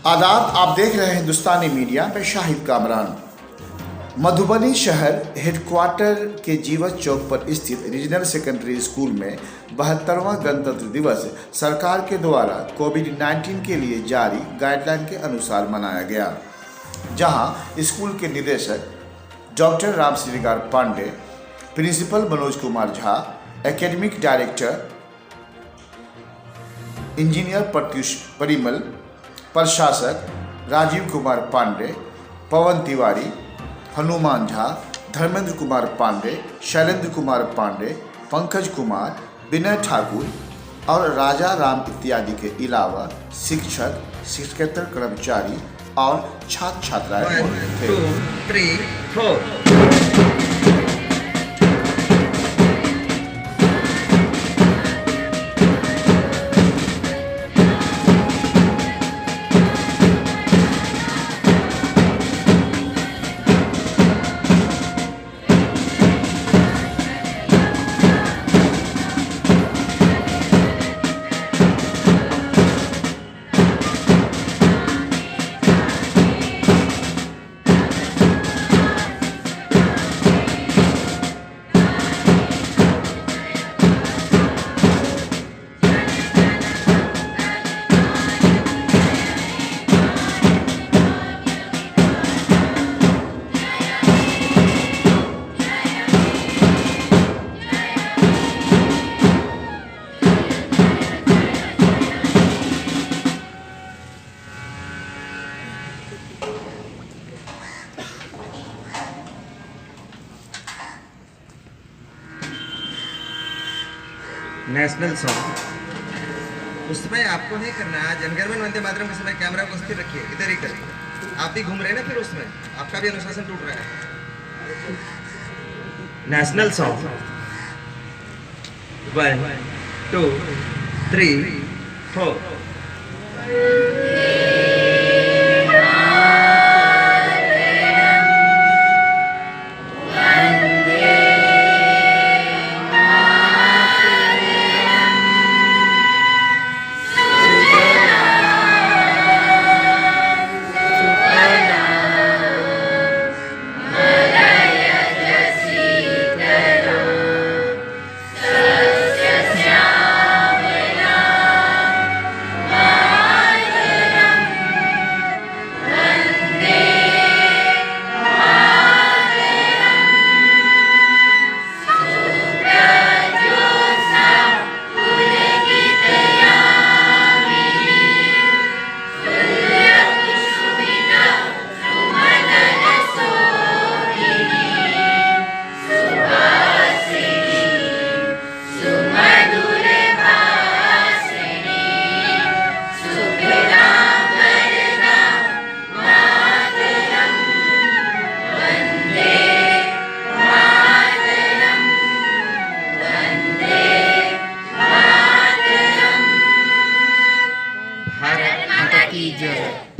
आदाब, आप देख रहे हैं हिंदुस्तानी मीडिया में शाहिद कामरान। मधुबनी शहर हेडक्वार्टर के जीवत चौक पर स्थित रीजनल सेकेंडरी स्कूल में 72वां गणतंत्र दिवस सरकार के द्वारा कोविड-19 के लिए जारी गाइडलाइन के अनुसार मनाया गया, जहां स्कूल के निदेशक doctor Ram Shrigar Pandey, principal Manoj Kumar Jha, academic director engineer Pratyush Parimal, प्रशासक राजीव कुमार पांडे, पवन तिवारी, हनुमान झा, धर्मेंद्र कुमार पांडे, शैलेंद्र कुमार पांडे, पंकज कुमार, विनय ठाकुर और राजा राम इत्यादि के अलावा शिक्षक, शिक्षकेतर कर्मचारी और छात्र छात्राएं मौजूद थे। 1 2 3 4 नेशनल सॉन्ग उस समय आपको नहीं करना है। जनगणमन वंदे मातरम के समय कैमरा को स्थिर रखिए, इधर ही करिए। आप भी घूम रहे हैं ना, फिर उसमें आपका भी अनुशासन टूट रहा है। नेशनल सॉन्ग 1 2 3 4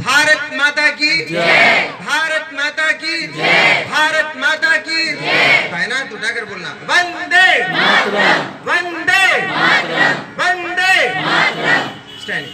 भारत माता की जय, भारत माता की जय, भारत माता की जय। ताइनात उठाकर बोलना, वंदे मातरम, वंदे मातरम, वंदे मातरम। स्टैंड।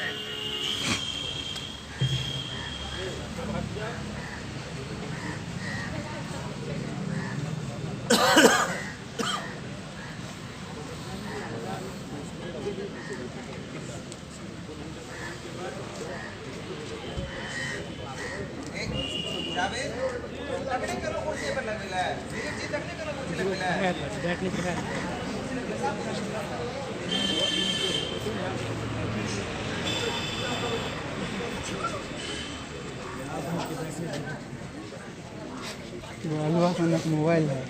मोबाइल है।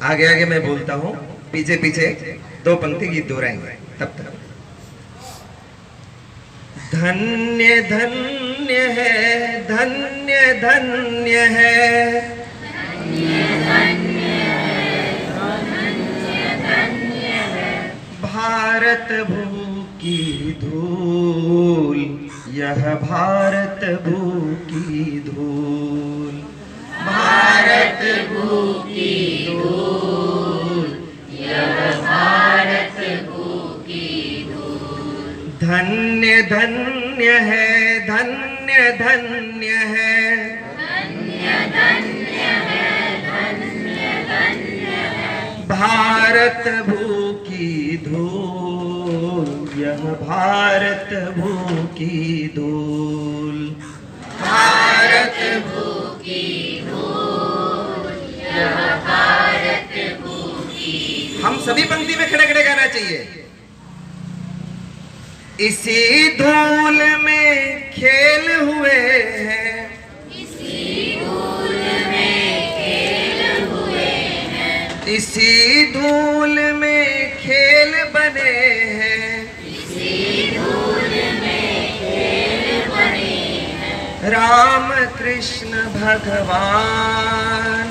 आगे आगे मैं बोलता हूँ, पीछे पीछे 2 पंक्ति गीत दोहराएंगे तब तक। धन्य धन्य है, धन्य धन्य है, भारत भू की धूल यह भारत भू की धूल, भारत भू की धूल, यह भारत भू की धूल। धन्य धन्य है, धन्य धन्य है, धन्य धन्य है, धन्य धन्य है भारत भू की धूल, यह भारत भू की धूल, भारत भू की धूल, यह भारत भू की धूल। हम सभी पंक्ति में खड़े खड़े गाना चाहिए। इसी धूल में खेल हुए हैं, इसी धूल में खेल हुए हैं, इसी धूल में खेल बने हैं, इसी धूल में खेल बने हैं राम कृष्ण भगवान,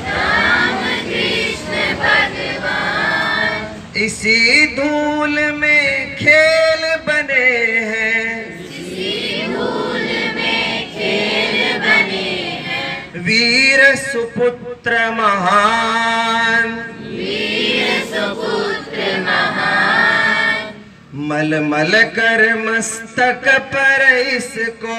राम कृष्ण भगवान। इसी धूल में खेल बने हैं, इसी धूल में खेल बने हैं वीर सुपुत्र महान, वीर सुपुत्र महान। मल मल कर मस्तक पर इसको,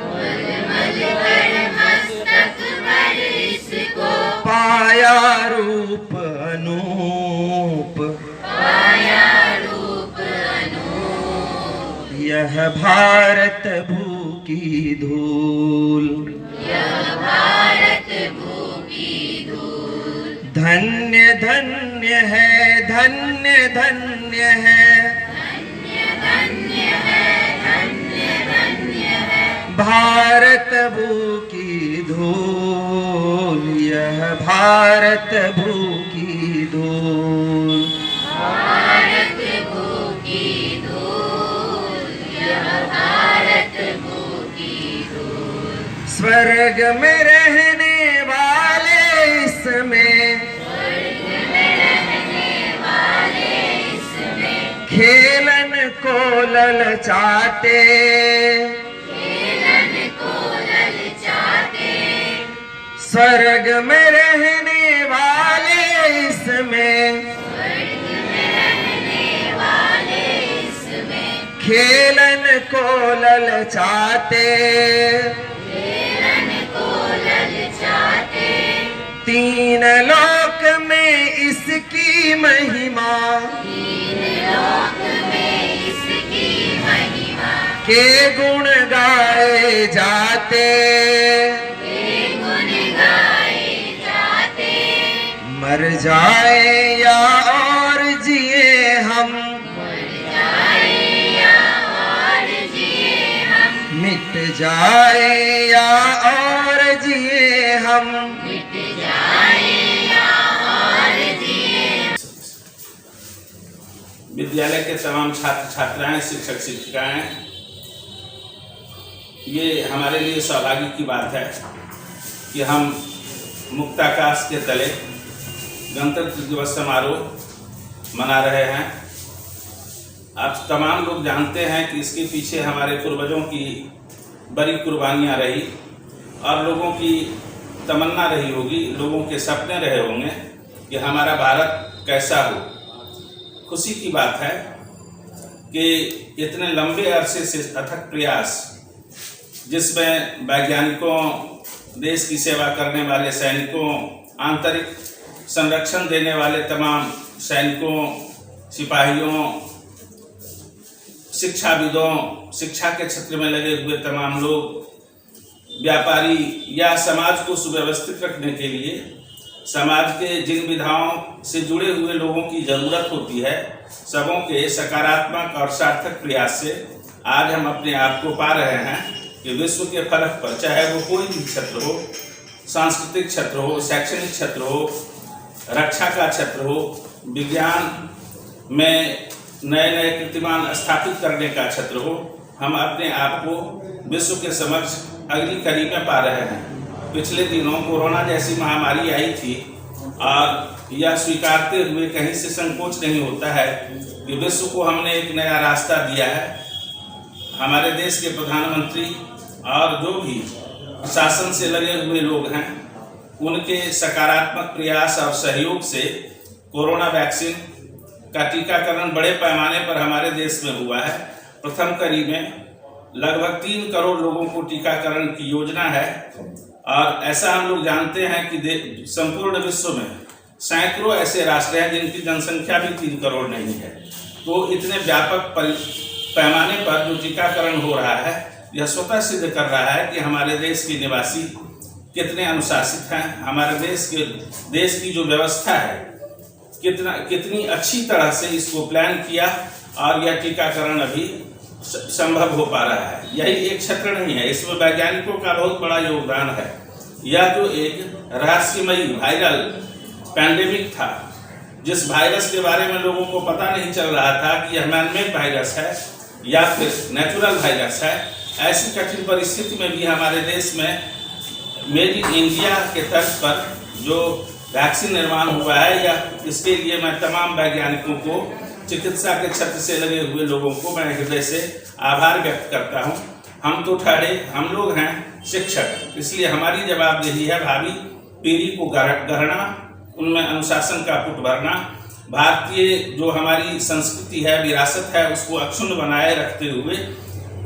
मल मल कर मस्तक पर इसको पाया रूप अनूप, पाया रूप अनूप। यह भारत भू की धूल, यह भारत भू की धूल। धन्य धन्य है, धन्य धन्य है, धन्य धन्य है, धन्य धन्य है भारत भू की धूल, यह भारत भू की धूल, भारत भू की धूल, यह भारत भू की धूल। स्वर्ग में रहने वाले इसमें, स्वर्ग में रहने वाले इसमें खेलन को ललचाते, खेलन को ललचाते। स्वर्ग में रहने वाले इसमें, स्वर्ग में रहने वाले इसमें खेलन को ललचाते, खेलन को ललचाते। तीन लोक में इसकी महिमा, तीन लोक में इसकी महिमा के गुण गाए जाते, के गुण गाए जाते। मर जाए या और जिए हम, मर जाए या और जिए हम, मिट जाए या और जिए हम, मिट जाए या और जिए। विद्यालय के तमाम छात्र छात्राएं, शिक्षक शिक्षिकाएं, ये हमारे लिए सौभाग्य की बात है कि हम मुक्ताकाश के तले गणतंत्र दिवस समारोह मना रहे हैं। आप तमाम लोग जानते हैं कि इसके पीछे हमारे पूर्वजों की बड़ी कुर्बानियां रही और लोगों की तमन्ना रही होगी, लोगों के सपने रहे होंगे कि हमारा भारत कैसा हो। खुशी की बात है कि इतने लंबे अरसे से अथक प्रयास, जिसमें वैज्ञानिकों, देश की सेवा करने वाले सैनिकों, आंतरिक संरक्षण देने वाले तमाम सैनिकों, सिपाहियों, शिक्षाविदों, शिक्षा के क्षेत्र में लगे हुए तमाम लोग, व्यापारी या समाज को सुव्यवस्थित रखने के लिए समाज के जिन विधाओं से जुड़े हुए लोगों की ज़रूरत होती है, सबों के सकारात्मक और सार्थक प्रयास से आज हम अपने आप को पा रहे हैं कि विश्व के फलक पर, चाहे वो कोई भी क्षेत्र हो, सांस्कृतिक क्षेत्र हो, शैक्षणिक क्षेत्र हो, रक्षा का क्षेत्र हो, विज्ञान में नए नए कीर्तिमान स्थापित करने का क्षेत्र हो, हम अपने आप को विश्व के समक्ष अगली कड़ी में पा रहे हैं। पिछले दिनों कोरोना जैसी महामारी आई थी और यह स्वीकारते हुए कहीं से संकोच नहीं होता है कि विश्व को हमने एक नया रास्ता दिया है। हमारे देश के प्रधानमंत्री और जो भी शासन से लगे हुए लोग हैं, उनके सकारात्मक प्रयास और सहयोग से कोरोना वैक्सीन का टीकाकरण बड़े पैमाने पर हमारे देश में हुआ है। प्रथम कड़ी में लगभग 3 करोड़ लोगों को टीकाकरण की योजना है और ऐसा हम लोग जानते हैं कि संपूर्ण विश्व में सैकड़ों ऐसे राष्ट्र हैं जिनकी जनसंख्या भी 3 करोड़ नहीं है। तो इतने व्यापक पैमाने पर जो टीकाकरण हो रहा है, यह स्वतः सिद्ध कर रहा है कि हमारे देश के निवासी कितने अनुशासित हैं। हमारे देश की जो व्यवस्था है कितनी अच्छी तरह से इसको प्लान किया और यह टीकाकरण अभी संभव हो पा रहा है। यही एक क्षेत्र नहीं है, इसमें वैज्ञानिकों का बहुत बड़ा योगदान है। यह जो एक रहस्यमयी वायरल पैंडेमिक था, जिस वायरस के बारे में लोगों को पता नहीं चल रहा था कि यह मैनमेड वायरस है या फिर नेचुरल वायरस है, ऐसी कठिन परिस्थिति में भी हमारे देश में मेड इन इंडिया के तर्ज पर जो वैक्सीन निर्माण हुआ है, या इसके लिए मैं तमाम वैज्ञानिकों को, चिकित्सा के क्षेत्र से लगे हुए लोगों को मैं हृदय से आभार व्यक्त करता हूं। हम लोग हैं शिक्षक, इसलिए हमारी जवाबदेही है भावी पीढ़ी को गढ़ना, उनमें अनुशासन का पुट भरना, भारतीय जो हमारी संस्कृति है, विरासत है, उसको अक्षुण्ण बनाए रखते हुए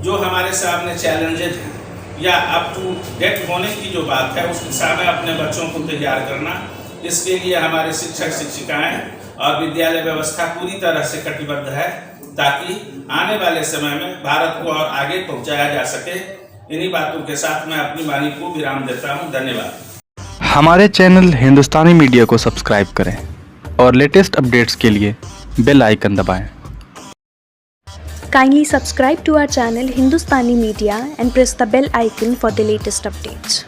जो हमारे सामने चैलेंजेज हैं या अप टू डेट होने की जो बात है, उसके सामने अपने बच्चों को तैयार करना, इसके लिए हमारे शिक्षक शिक्षिकाएं और विद्यालय व्यवस्था पूरी तरह से कटिबद्ध है ताकि आने वाले समय में भारत को और आगे पहुंचाया जा सके। इन्हीं बातों के साथ मैं अपनी वाणी को विराम देता हूं। धन्यवाद। हमारे चैनल हिंदुस्तानी मीडिया को सब्सक्राइब करें और लेटेस्ट अपडेट्स के लिए बेल आइकन दबाएं। Kindly subscribe to our channel Hindustani Media and press the bell icon for the latest updates.